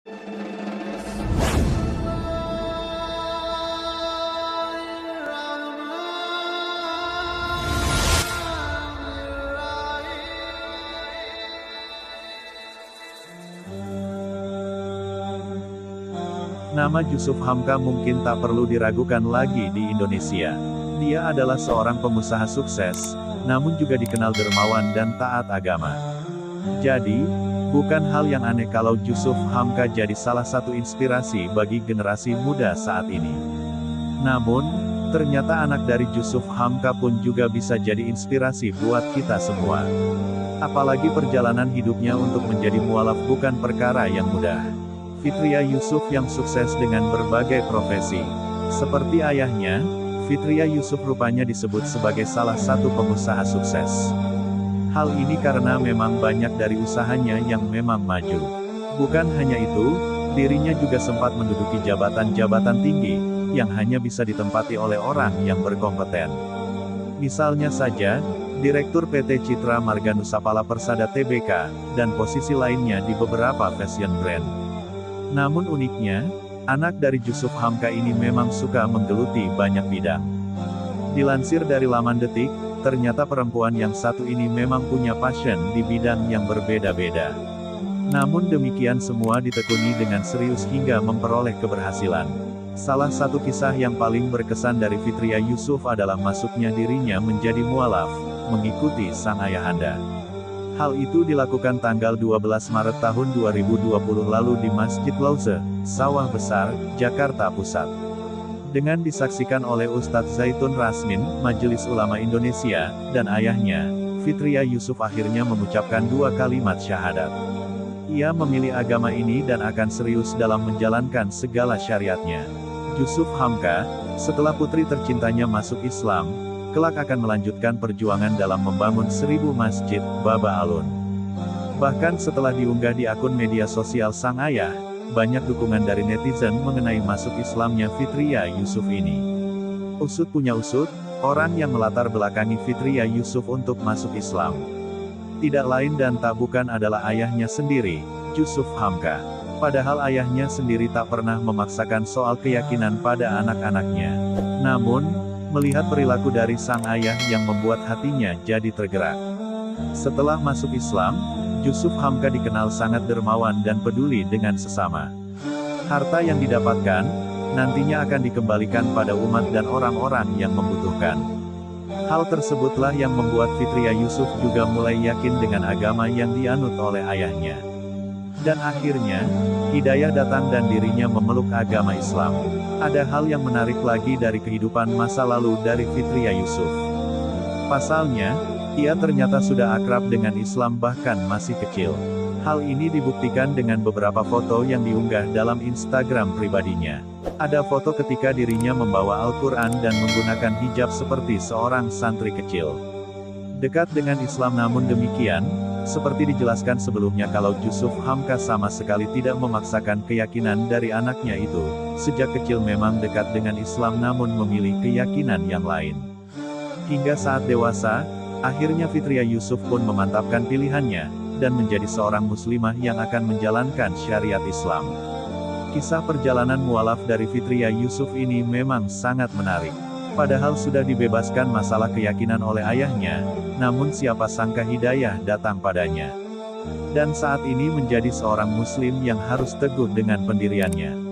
Nama Jusuf Hamka mungkin tak perlu diragukan lagi di Indonesia. Dia adalah seorang pengusaha sukses, namun juga dikenal dermawan dan taat agama. Jadi, bukan hal yang aneh kalau Jusuf Hamka jadi salah satu inspirasi bagi generasi muda saat ini. Namun, ternyata anak dari Jusuf Hamka pun juga bisa jadi inspirasi buat kita semua. Apalagi perjalanan hidupnya untuk menjadi mualaf bukan perkara yang mudah. Fitriya Yusuf yang sukses dengan berbagai profesi. Seperti ayahnya, Fitriya Yusuf rupanya disebut sebagai salah satu pengusaha sukses. Hal ini karena memang banyak dari usahanya yang memang maju. Bukan hanya itu, dirinya juga sempat menduduki jabatan-jabatan tinggi, yang hanya bisa ditempati oleh orang yang berkompeten. Misalnya saja, Direktur PT Citra Marga Nusapala Persada Tbk, dan posisi lainnya di beberapa fashion brand. Namun uniknya, anak dari Jusuf Hamka ini memang suka menggeluti banyak bidang. Dilansir dari laman Detik, ternyata perempuan yang satu ini memang punya passion di bidang yang berbeda-beda. Namun demikian semua ditekuni dengan serius hingga memperoleh keberhasilan. Salah satu kisah yang paling berkesan dari Fitriya Yusuf adalah masuknya dirinya menjadi mualaf, mengikuti sang ayahanda. Hal itu dilakukan tanggal 12 Maret tahun 2020 lalu di Masjid Lauze, Sawah Besar, Jakarta Pusat. Dengan disaksikan oleh Ustadz Zaitun Rasmin, Majelis Ulama Indonesia, dan ayahnya, Fitriya Yusuf akhirnya mengucapkan 2 kalimat syahadat. Ia memilih agama ini dan akan serius dalam menjalankan segala syariatnya. Jusuf Hamka, setelah putri tercintanya masuk Islam, kelak akan melanjutkan perjuangan dalam membangun 1000 masjid, Baba Alun. Bahkan setelah diunggah di akun media sosial sang ayah, banyak dukungan dari netizen mengenai masuk Islamnya Fitriya Yusuf ini. Usut punya usut, orang yang melatar belakangi Fitriya Yusuf untuk masuk Islam tidak lain dan tak bukan adalah ayahnya sendiri, Jusuf Hamka. Padahal ayahnya sendiri tak pernah memaksakan soal keyakinan pada anak-anaknya. Namun, melihat perilaku dari sang ayah yang membuat hatinya jadi tergerak. Setelah masuk Islam, Jusuf Hamka dikenal sangat dermawan dan peduli dengan sesama. Harta yang didapatkan, nantinya akan dikembalikan pada umat dan orang-orang yang membutuhkan. Hal tersebutlah yang membuat Fitriya Yusuf juga mulai yakin dengan agama yang dianut oleh ayahnya. Dan akhirnya, hidayah datang dan dirinya memeluk agama Islam. Ada hal yang menarik lagi dari kehidupan masa lalu dari Fitriya Yusuf. Pasalnya, ia ternyata sudah akrab dengan Islam bahkan masih kecil. Hal ini dibuktikan dengan beberapa foto yang diunggah dalam Instagram pribadinya. Ada foto ketika dirinya membawa Al-Quran dan menggunakan hijab seperti seorang santri kecil. Dekat dengan Islam namun demikian, seperti dijelaskan sebelumnya kalau Jusuf Hamka sama sekali tidak memaksakan keyakinan dari anaknya itu. Sejak kecil memang dekat dengan Islam namun memilih keyakinan yang lain. Hingga saat dewasa, akhirnya Fitriya Yusuf pun memantapkan pilihannya, dan menjadi seorang muslimah yang akan menjalankan syariat Islam. Kisah perjalanan mualaf dari Fitriya Yusuf ini memang sangat menarik. Padahal sudah dibebaskan masalah keyakinan oleh ayahnya, namun siapa sangka hidayah datang padanya. Dan saat ini menjadi seorang muslim yang harus teguh dengan pendiriannya.